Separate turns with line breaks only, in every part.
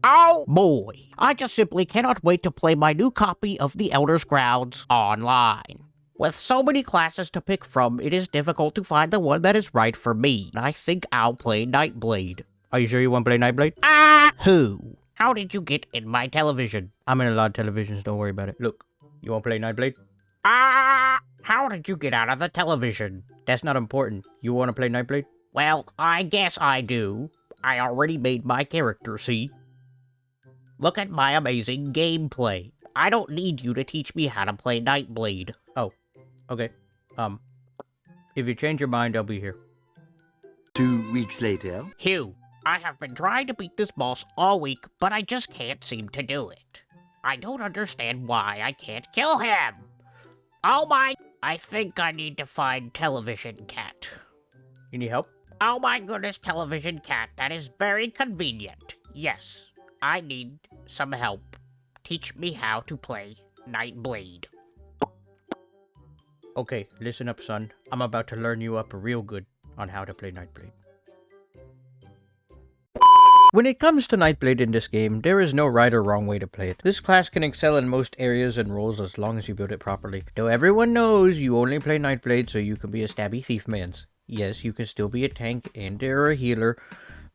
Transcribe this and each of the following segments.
Oh boy, I just simply cannot wait to play my new copy of The Elder Scrolls online. With so many classes to pick from, it is difficult to find the one that is right for me. I think I'll play Nightblade. Are you sure you want to play Nightblade? Who? How did you get in my television? I'm in a lot of televisions, don't worry about it. Look, you want to play Nightblade? How did you get out of the television? That's not important. You want to play Nightblade? Well, I guess I do. I already made my character, see? Look at my amazing gameplay. I don't need you to teach me how to play Nightblade. Oh, okay. If you change your mind, I'll be here.
2 weeks later.
Hugh, I have been trying to beat this boss all week, but I just can't seem to do it. I don't understand why I can't kill him. Oh my... I think I need to find Television Cat. You need help? Oh my goodness, Television Cat, that is very convenient. Yes, I need some help. Teach me how to play Nightblade. Okay, listen up, son. I'm about to learn you up real good on how to play Nightblade. When it comes to Nightblade in this game, there is no right or wrong way to play it. This class can excel in most areas and roles as long as you build it properly. Though everyone knows you only play Nightblade so you can be a stabby thief mans. Yes, you can still be a tank and or a healer,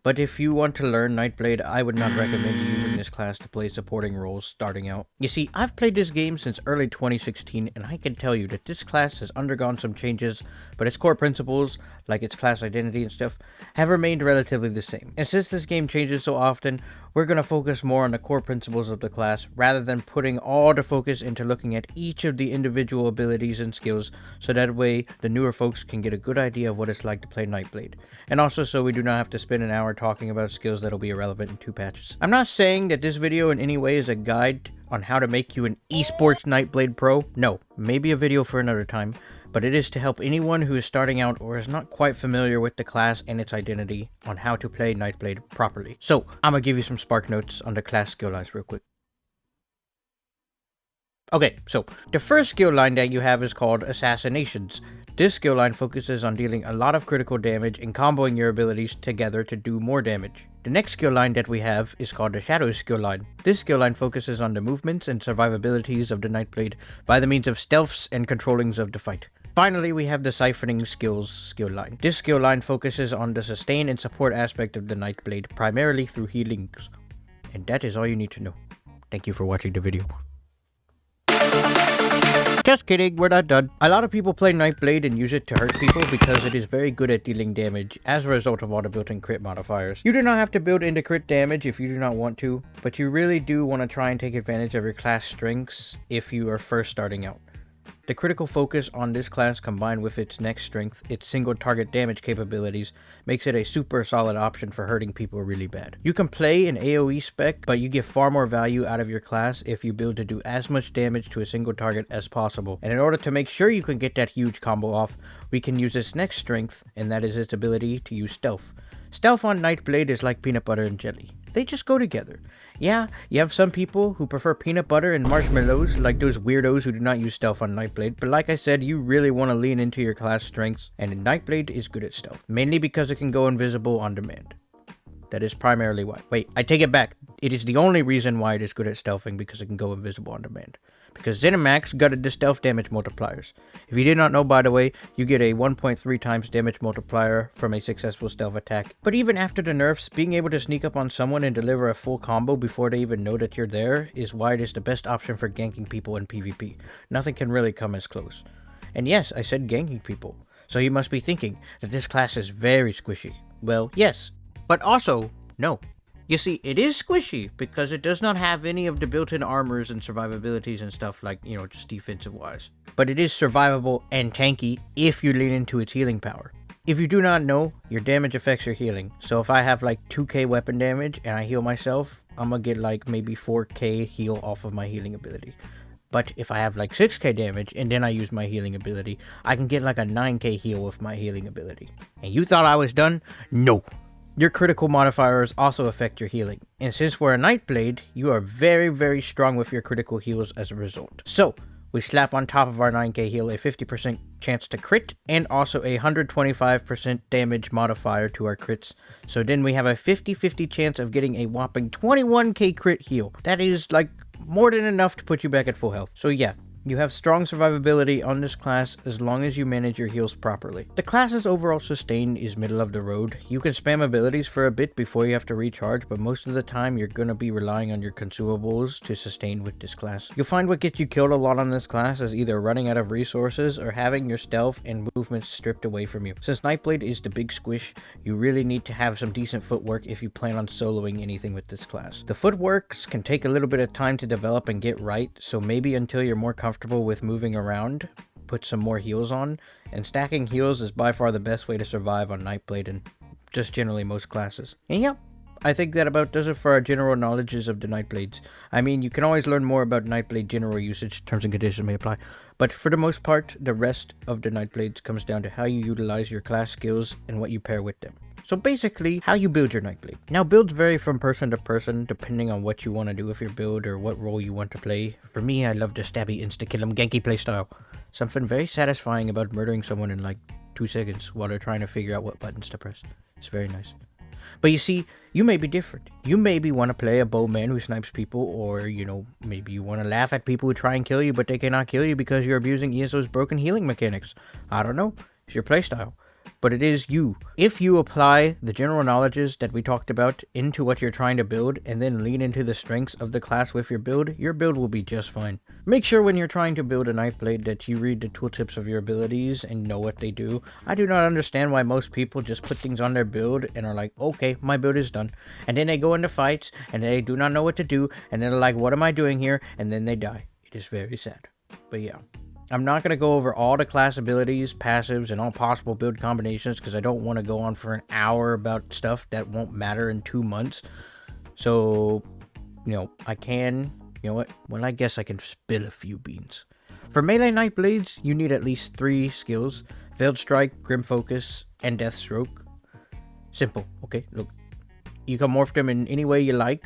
but if you want to learn Nightblade, I would not recommend you using this class to play supporting roles starting out. You see, I've played this game since early 2016, and I can tell you that this class has undergone some changes, but its core principles, like its class identity and stuff, have remained relatively the same. And since this game changes so often, we're going to focus more on the core principles of the class, rather than putting all the focus into looking at each of the individual abilities and skills, so that way the newer folks can get a good idea of what it's like to play Nightblade. And also so we do not have to spend an hour talking about skills that'll be irrelevant in 2 patches. I'm not saying that this video in any way is a guide on how to make you an esports Nightblade pro. No, maybe a video for another time. But it is to help anyone who is starting out or is not quite familiar with the class and its identity on how to play Nightblade properly. So, I'm gonna give you some spark notes on the class skill lines real quick. Okay, so, the first skill line that you have is called Assassinations. This skill line focuses on dealing a lot of critical damage and comboing your abilities together to do more damage. The next skill line that we have is called the Shadows skill line. This skill line focuses on the movements and survivabilities of the Nightblade by the means of stealths and controllings of the fight. Finally, we have the Siphoning Skills skill line. This skill line focuses on the sustain and support aspect of the Nightblade, primarily through healings. And that is all you need to know. Thank you for watching the video. Just kidding, we're not done. A lot of people play Nightblade and use it to hurt people because it is very good at dealing damage as a result of all the built-in crit modifiers. You do not have to build into crit damage if you do not want to, but you really do want to try and take advantage of your class strengths if you are first starting out. The critical focus on this class combined with its next strength, its single target damage capabilities, makes it a super solid option for hurting people really bad. You can play an AoE spec, but you get far more value out of your class if you build to do as much damage to a single target as possible. And in order to make sure you can get that huge combo off, we can use its next strength, and that is its ability to use stealth. Stealth on Nightblade is like peanut butter and jelly. They just go together. Yeah, you have some people who prefer peanut butter and marshmallows, like those weirdos who do not use stealth on Nightblade, but like I said, you really want to lean into your class strengths, and Nightblade is good at stealth, mainly because it can go invisible on demand. That is primarily why. Wait, I take it back. It is the only reason why it is good at stealthing, because it can go invisible on demand. Because ZeniMax gutted the stealth damage multipliers. If you did not know, by the way, you get a 1.3 times damage multiplier from a successful stealth attack. But even after the nerfs, being able to sneak up on someone and deliver a full combo before they even know that you're there is why it is the best option for ganking people in PvP. Nothing can really come as close. And yes, I said ganking people. So you must be thinking that this class is very squishy. Well, yes. But also, no. You see, it is squishy because it does not have any of the built-in armors and survivabilities and stuff like, you know, just defensive-wise. But it is survivable and tanky if you lean into its healing power. If you do not know, your damage affects your healing. So if I have like 2k weapon damage and I heal myself, I'm gonna get like maybe 4k heal off of my healing ability. But if I have like 6k damage and then I use my healing ability, I can get like a 9k heal with my healing ability. And you thought I was done? No. Your critical modifiers also affect your healing, and since we're a Nightblade, you are very, very strong with your critical heals as a result. So, we slap on top of our 9k heal a 50% chance to crit, and also a 125% damage modifier to our crits. So then we have a 50-50 chance of getting a whopping 21k crit heal. That is, like, more than enough to put you back at full health. So yeah, you have strong survivability on this class as long as you manage your heals properly. The class's overall sustain is middle of the road. You can spam abilities for a bit before you have to recharge, but most of the time you're going to be relying on your consumables to sustain with this class. You'll find what gets you killed a lot on this class is either running out of resources or having your stealth and movement stripped away from you. Since Nightblade is the big squish, you really need to have some decent footwork if you plan on soloing anything with this class. The footworks can take a little bit of time to develop and get right, so maybe until you're more comfortable with moving around, put some more heals on, and stacking heals is by far the best way to survive on Nightblade and just generally most classes. And yeah, I think that about does it for our general knowledges of the Nightblades. I mean, you can always learn more about Nightblade general usage, terms and conditions may apply, but for the most part, the rest of the Nightblades comes down to how you utilize your class skills and what you pair with them. So basically, how you build your Nightblade. Now, builds vary from person to person, depending on what you want to do with your build or what role you want to play. For me, I love the stabby insta-kill-em Genki playstyle. Something very satisfying about murdering someone in like 2 seconds while they're trying to figure out what buttons to press. It's very nice. But you see, you may be different. You maybe want to play a bowman who snipes people, or, you know, maybe you want to laugh at people who try and kill you, but they cannot kill you because you're abusing ESO's broken healing mechanics. I don't know. It's your playstyle. But it is you. If you apply the general knowledges that we talked about into what you're trying to build, and then lean into the strengths of the class with your build will be just fine. Make sure when you're trying to build a Nightblade that you read the tooltips of your abilities and know what they do. I do not understand why most people just put things on their build and are like, okay, my build is done. And then they go into fights, and they do not know what to do, and then they're like, what am I doing here? And then they die. It is very sad. But yeah. I'm not going to go over all the class abilities, passives, and all possible build combinations because I don't want to go on for an hour about stuff that won't matter in 2 months. So, you know, I guess I can spill a few beans. For melee Nightblades, you need at least 3 skills: Veiled Strike, Grim Focus, and Deathstroke. Simple, okay? Look, you can morph them in any way you like,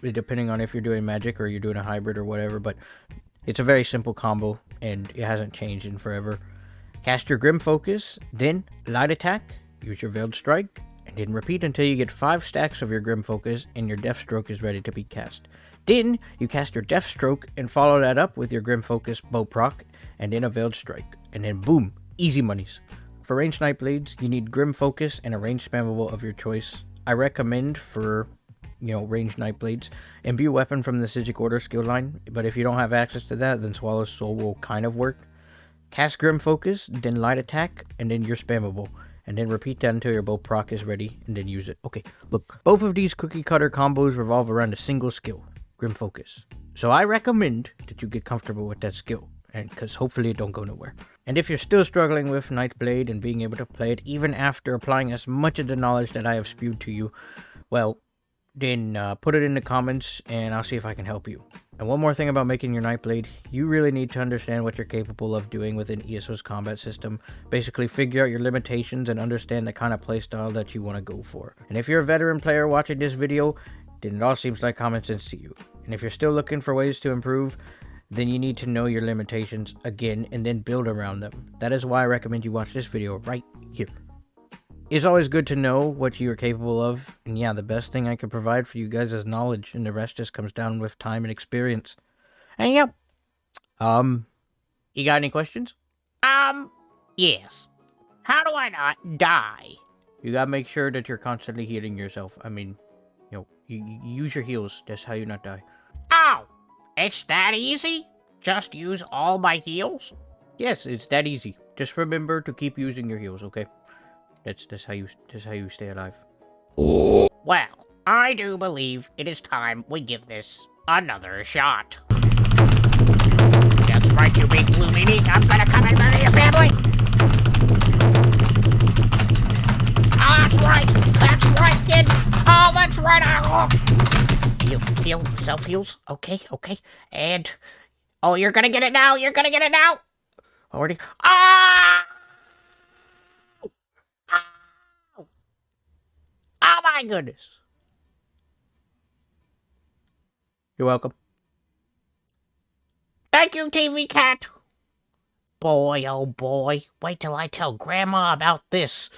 depending on if you're doing magic or you're doing a hybrid or whatever, but it's a very simple combo, and it hasn't changed in forever. Cast your Grim Focus, then Light Attack, use your Veiled Strike, and then repeat until you get 5 stacks of your Grim Focus and your Deathstroke is ready to be cast. Then, you cast your Deathstroke and follow that up with your Grim Focus bow proc, and then a Veiled Strike. And then boom, easy monies. For ranged Nightblades, you need Grim Focus and a ranged spammable of your choice. I recommend for ranged Nightblades, imbue weapon from the Sigic Order skill line, but if you don't have access to that, then Swallow's Soul will kind of work. Cast Grim Focus, then Light Attack, and then your spammable, and then repeat that until your bow proc is ready, and then use it. Okay, look, both of these cookie cutter combos revolve around a single skill, Grim Focus. So I recommend that you get comfortable with that skill, and because hopefully it don't go nowhere. And if you're still struggling with Nightblade and being able to play it even after applying as much of the knowledge that I have spewed to you, well, then put it in the comments and I'll see if I can help you. And one more thing about making your Nightblade, you really need to understand what you're capable of doing within ESO's combat system. Basically figure out your limitations and understand the kind of playstyle that you want to go for. And if you're a veteran player watching this video, then it all seems like common sense to you. And if you're still looking for ways to improve, then you need to know your limitations again and then build around them. That is why I recommend you watch this video right here. It's always good to know what you are capable of, and yeah, the best thing I can provide for you guys is knowledge, and the rest just comes down with time and experience. And yep. You got any questions?
Yes. How do I not die?
You gotta make sure that you're constantly healing yourself. I mean, you use your heals, that's how you not die.
Oh, it's that easy? Just use all my heals?
Yes, it's that easy. Just remember to keep using your heals, okay? That's how you stay alive.
Well, I do believe it is time we give this another shot. That's right, you big blue meanie. I'm gonna come and murder your family. Oh, that's right. That's right, kid. Oh, that's right. Heal, self-heals. Okay. And, oh, you're gonna get it now. Already. Ah! Oh my goodness.
You're welcome.
Thank you, TV Cat. Boy, oh boy, wait till I tell Grandma about this.